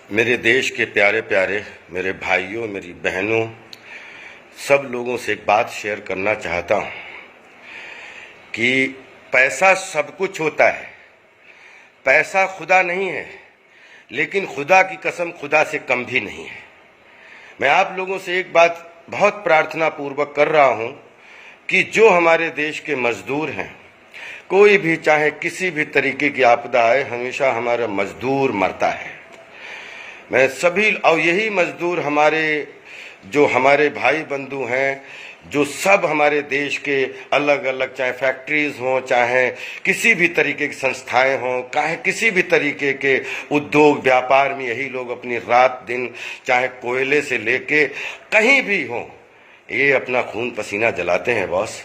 मेरे देश के प्यारे प्यारे मेरे भाइयों, मेरी बहनों, सब लोगों से एक बात शेयर करना चाहता हूँ कि पैसा सब कुछ होता है। पैसा खुदा नहीं है, लेकिन खुदा की कसम खुदा से कम भी नहीं है। मैं आप लोगों से एक बात बहुत प्रार्थना पूर्वक कर रहा हूँ कि जो हमारे देश के मजदूर हैं, कोई भी चाहे किसी भी तरीके की आपदा आए, हमेशा हमारा मजदूर मरता है। मैं सभी, और यही मजदूर हमारे भाई बंधु हैं, जो सब हमारे देश के अलग अलग, चाहे फैक्ट्रीज हों, चाहे किसी भी तरीके की संस्थाएं हों, चाहे किसी भी तरीके के उद्योग व्यापार में, यही लोग अपनी रात दिन, चाहे कोयले से लेके कहीं भी हों, ये अपना खून पसीना जलाते हैं बॉस।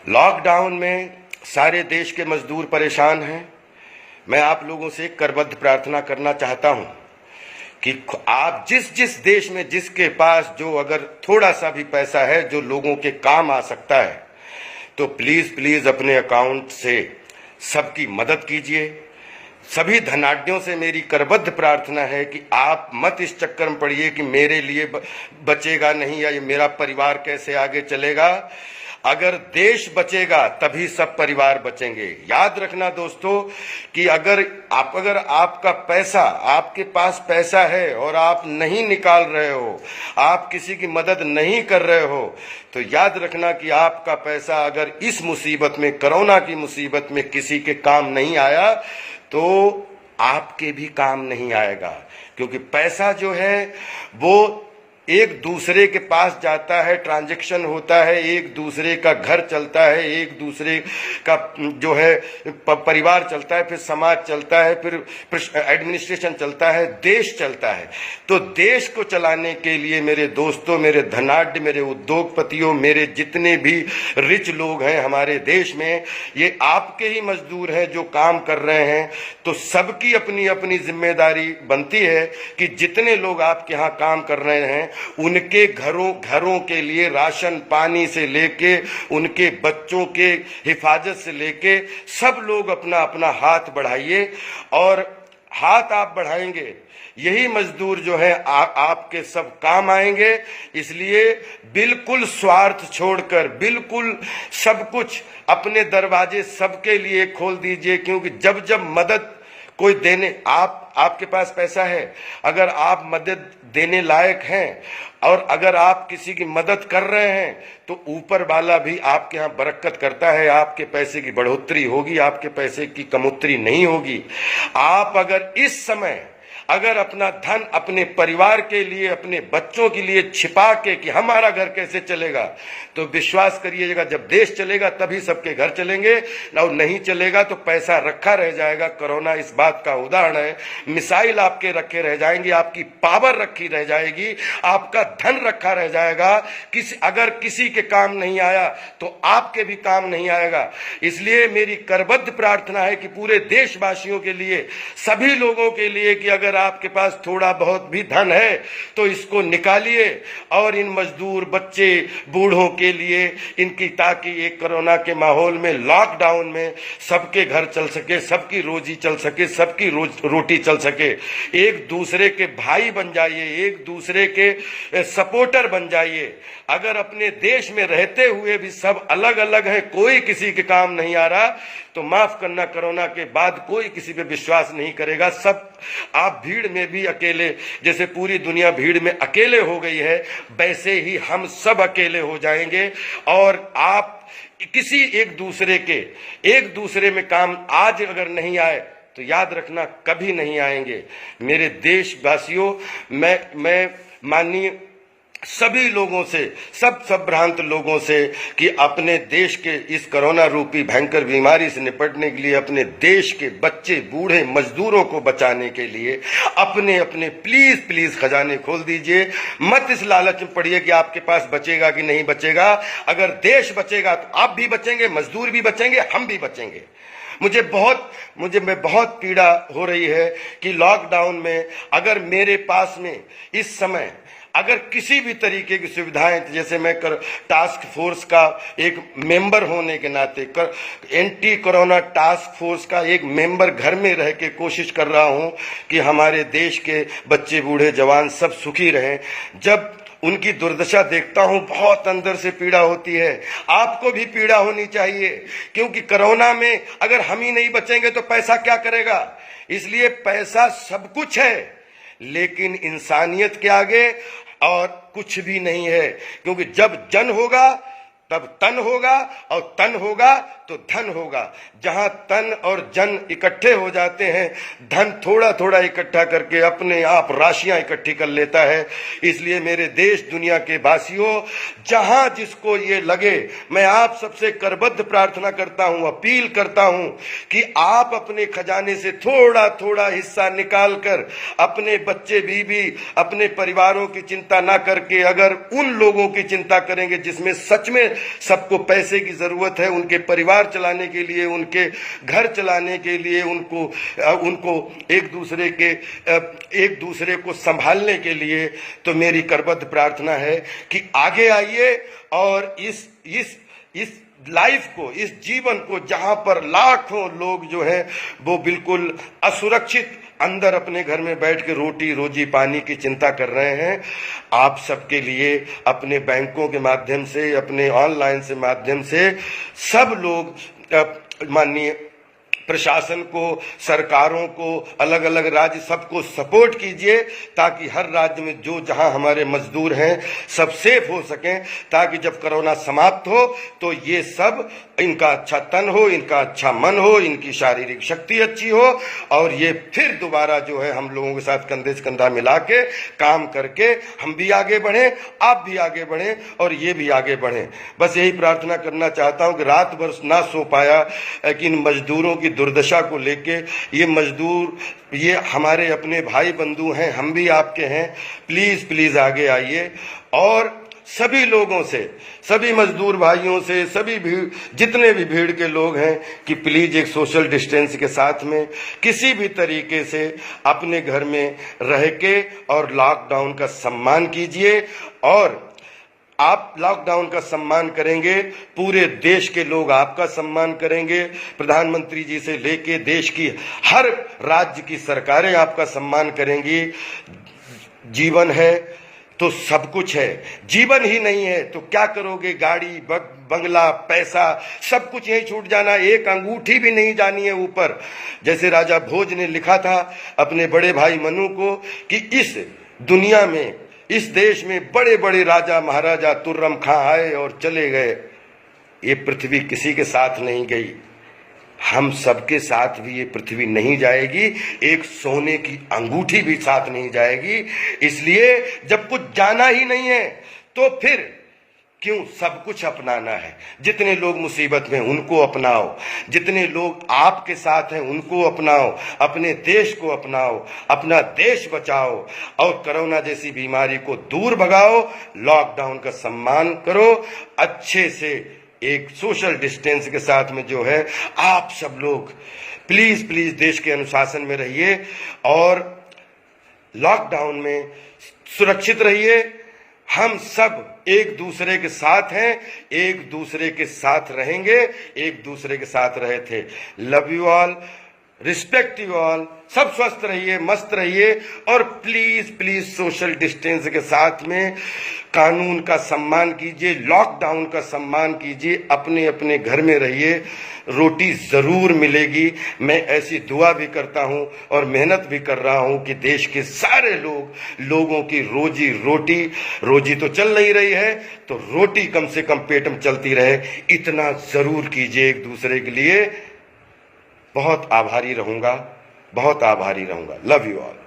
लॉकडाउन में सारे देश के मजदूर परेशान हैं। मैं आप लोगों से एक करबद्ध प्रार्थना करना चाहता हूं कि आप जिस देश में जिसके पास जो अगर थोड़ा सा भी पैसा है जो लोगों के काम आ सकता है, तो प्लीज अपने अकाउंट से सबकी मदद कीजिए। सभी धनाढ्यों से मेरी करबद्ध प्रार्थना है कि आप मत इस चक्कर में पड़िए कि मेरे लिए बचेगा नहीं, या ये मेरा परिवार कैसे आगे चलेगा। अगर देश बचेगा तभी सब परिवार बचेंगे। याद रखना दोस्तों कि अगर आपका पैसा, आपके पास पैसा है और आप नहीं निकाल रहे हो, आप किसी की मदद नहीं कर रहे हो, तो याद रखना कि आपका पैसा अगर इस मुसीबत में, कोरोना की मुसीबत में किसी के काम नहीं आया, तो आपके भी काम नहीं आएगा। क्योंकि पैसा जो है वो एक दूसरे के पास जाता है, ट्रांजैक्शन होता है, एक दूसरे का घर चलता है, एक दूसरे का जो है परिवार चलता है, फिर समाज चलता है, फिर एडमिनिस्ट्रेशन चलता है, देश चलता है। तो देश को चलाने के लिए मेरे दोस्तों, मेरे धनाढ्य, मेरे उद्योगपतियों, मेरे जितने भी रिच लोग हैं हमारे देश में, ये आपके ही मजदूर हैं जो काम कर रहे हैं। तो सबकी अपनी अपनी जिम्मेदारी बनती है कि जितने लोग आपके यहाँ काम कर रहे हैं, उनके घरों के लिए राशन पानी से लेके, उनके बच्चों के हिफाजत से लेके, सब लोग अपना अपना हाथ बढ़ाइए। और हाथ आप बढ़ाएंगे, यही मजदूर जो है आपके सब काम आएंगे। इसलिए बिल्कुल स्वार्थ छोड़कर, बिल्कुल सब कुछ अपने दरवाजे सबके लिए खोल दीजिए। क्योंकि जब मदद कोई देने, आपके पास पैसा है, अगर आप मदद देने लायक हैं और अगर आप किसी की मदद कर रहे हैं, तो ऊपर वाला भी आपके यहाँ बरकत करता है। आपके पैसे की बढ़ोतरी होगी, आपके पैसे की कमोतरी नहीं होगी। आप अगर इस समय अपना धन अपने परिवार के लिए, अपने बच्चों के लिए छिपा के कि हमारा घर कैसे चलेगा, तो विश्वास करिएगा जब देश चलेगा तभी सबके घर चलेंगे, और नहीं चलेगा तो पैसा रखा रह जाएगा। कोरोना इस बात का उदाहरण है। मिसाइल आपके रखे रह जाएंगी, आपकी पावर रखी रह जाएगी, आपका धन रखा रह जाएगा। अगर किसी के काम नहीं आया तो आपके भी काम नहीं आएगा। इसलिए मेरी करबद्ध प्रार्थना है कि पूरे देशवासियों के लिए, सभी लोगों के लिए, कि अगर आपके पास थोड़ा बहुत भी धन है तो इसको निकालिए और इन मजदूर, बच्चे, बूढ़ों के लिए इनकी, ताकि एक कोरोना के माहौल में, लॉकडाउन में सबके घर चल सके, सबकी रोजी चल सके, सबकी रोटी चल सके। एक दूसरे के भाई बन जाइए, एक दूसरे के सपोर्टर बन जाइए। अगर अपने देश में रहते हुए भी सब अलग अलग हैं, कोई किसी के काम नहीं आ रहा, तो माफ करना, कोरोना के बाद कोई किसी पे विश्वास नहीं करेगा। सब आप भीड़ में भी अकेले, जैसे पूरी दुनिया भीड़ में अकेले हो गई है, वैसे ही हम सब अकेले हो जाएंगे। और आप किसी एक दूसरे में काम आज अगर नहीं आए तो याद रखना कभी नहीं आएंगे। मेरे देशवासियों, मैं माननीय सभी लोगों से, सब भ्रांत लोगों से, कि अपने देश के इस कोरोना रूपी भयंकर बीमारी से निपटने के लिए, अपने देश के बच्चे, बूढ़े, मजदूरों को बचाने के लिए अपने प्लीज खजाने खोल दीजिए। मत इस लालच में पड़िए कि आपके पास बचेगा कि नहीं बचेगा। अगर देश बचेगा तो आप भी बचेंगे, मजदूर भी बचेंगे, हम भी बचेंगे। मुझे बहुत पीड़ा हो रही है कि लॉकडाउन में अगर मेरे पास में इस समय अगर किसी भी तरीके की सुविधाएं, जैसे मैं टास्क फोर्स का एक मेंबर होने के नाते एंटी कोरोना टास्क फोर्स का एक मेंबर घर में रह के कोशिश कर रहा हूं कि हमारे देश के बच्चे बूढ़े जवान सब सुखी रहें, जब उनकी दुर्दशा देखता हूं बहुत अंदर से पीड़ा होती है। आपको भी पीड़ा होनी चाहिए, क्योंकि कोरोना में अगर हम ही नहीं बचेंगे तो पैसा क्या करेगा। इसलिए पैसा सब कुछ है, लेकिन इंसानियत के आगे और कुछ भी नहीं है, क्योंकि जब जन होगा तब तन होगा, और तन होगा तो धन होगा। जहां तन और जन इकट्ठे हो जाते हैं, धन थोड़ा थोड़ा इकट्ठा करके अपने आप राशियां इकट्ठी कर लेता है। इसलिए मेरे देश दुनिया के वासियों, जहां जिसको ये लगे, मैं आप सबसे करबद्ध प्रार्थना करता हूं, अपील करता हूं कि आप अपने खजाने से थोड़ा थोड़ा हिस्सा निकाल कर अपने बच्चे बीवी, अपने परिवारों की चिंता ना करके अगर उन लोगों की चिंता करेंगे जिसमें सच में सबको पैसे की जरूरत है, उनके परिवार चलाने के लिए, उनके घर चलाने के लिए, उनको एक दूसरे को संभालने के लिए, तो मेरी करबद्ध प्रार्थना है कि आगे आइए और इस लाइफ को, इस जीवन को, जहां पर लाखों लोग जो हैं वो बिल्कुल असुरक्षित अंदर अपने घर में बैठ के रोटी रोजी पानी की चिंता कर रहे हैं, आप सबके लिए अपने बैंकों के माध्यम से, अपने ऑनलाइन से माध्यम से सब लोग माननीय प्रशासन को, सरकारों को, अलग अलग राज्य सबको सपोर्ट कीजिए, ताकि हर राज्य में जो जहां हमारे मजदूर हैं सब सेफ हो सकें, ताकि जब कोरोना समाप्त हो तो ये सब, इनका अच्छा तन हो, इनका अच्छा मन हो, इनकी शारीरिक शक्ति अच्छी हो, और ये फिर दोबारा जो है हम लोगों के साथ कंधे से कंधा मिला के काम करके हम भी आगे बढ़ें, आप भी आगे बढ़ें और ये भी आगे बढ़ें। बस यही प्रार्थना करना चाहता हूं कि रात भर ना सो पाया कि इन मजदूरों की दुर्दशा को लेके, ये मजदूर ये हमारे अपने भाई बंधु हैं, हम भी आपके हैं, प्लीज प्लीज आगे आइए और सभी लोगों से, सभी मजदूर भाइयों से, सभी जितने भी भीड़ के लोग हैं कि प्लीज एक सोशल डिस्टेंस के साथ में किसी भी तरीके से अपने घर में रह के और लॉकडाउन का सम्मान कीजिए। और आप लॉकडाउन का सम्मान करेंगे, पूरे देश के लोग आपका सम्मान करेंगे, प्रधानमंत्री जी से लेके देश की हर राज्य की सरकारें आपका सम्मान करेंगी। जीवन है तो सब कुछ है, जीवन ही नहीं है तो क्या करोगे। गाड़ी, बंगला, पैसा सब कुछ यही छूट जाना, एक अंगूठी भी नहीं जानी है ऊपर। जैसे राजा भोज ने लिखा था अपने बड़े भाई मनु को कि इस दुनिया में, इस देश में बड़े बड़े राजा महाराजा तुर्रम खां आए और चले गए, ये पृथ्वी किसी के साथ नहीं गई, हम सबके साथ भी ये पृथ्वी नहीं जाएगी, एक सोने की अंगूठी भी साथ नहीं जाएगी। इसलिए जब कुछ जाना ही नहीं है तो फिर क्यों सब कुछ अपनाना है। जितने लोग मुसीबत में उनको अपनाओ, जितने लोग आपके साथ हैं उनको अपनाओ, अपने देश को अपनाओ, अपना देश बचाओ और कोरोना जैसी बीमारी को दूर भगाओ। लॉकडाउन का सम्मान करो, अच्छे से एक सोशल डिस्टेंस के साथ में जो है आप सब लोग प्लीज प्लीज देश के अनुशासन में रहिए और लॉकडाउन में सुरक्षित रहिए। हम सब एक दूसरे के साथ हैं, एक दूसरे के साथ रहेंगे, एक दूसरे के साथ रहे थे। Love you all, respect you all, सब स्वस्थ रहिए, मस्त रहिए और प्लीज प्लीज सोशल डिस्टेंस के साथ में कानून का सम्मान कीजिए, लॉकडाउन का सम्मान कीजिए, अपने अपने घर में रहिए, रोटी जरूर मिलेगी। मैं ऐसी दुआ भी करता हूं और मेहनत भी कर रहा हूं कि देश के सारे लोगों की रोजी तो चल नहीं रही है तो रोटी कम से कम पेट में चलती रहे, इतना जरूर कीजिए एक दूसरे के लिए। बहुत आभारी रहूंगा, बहुत आभारी रहूंगा। Love you all.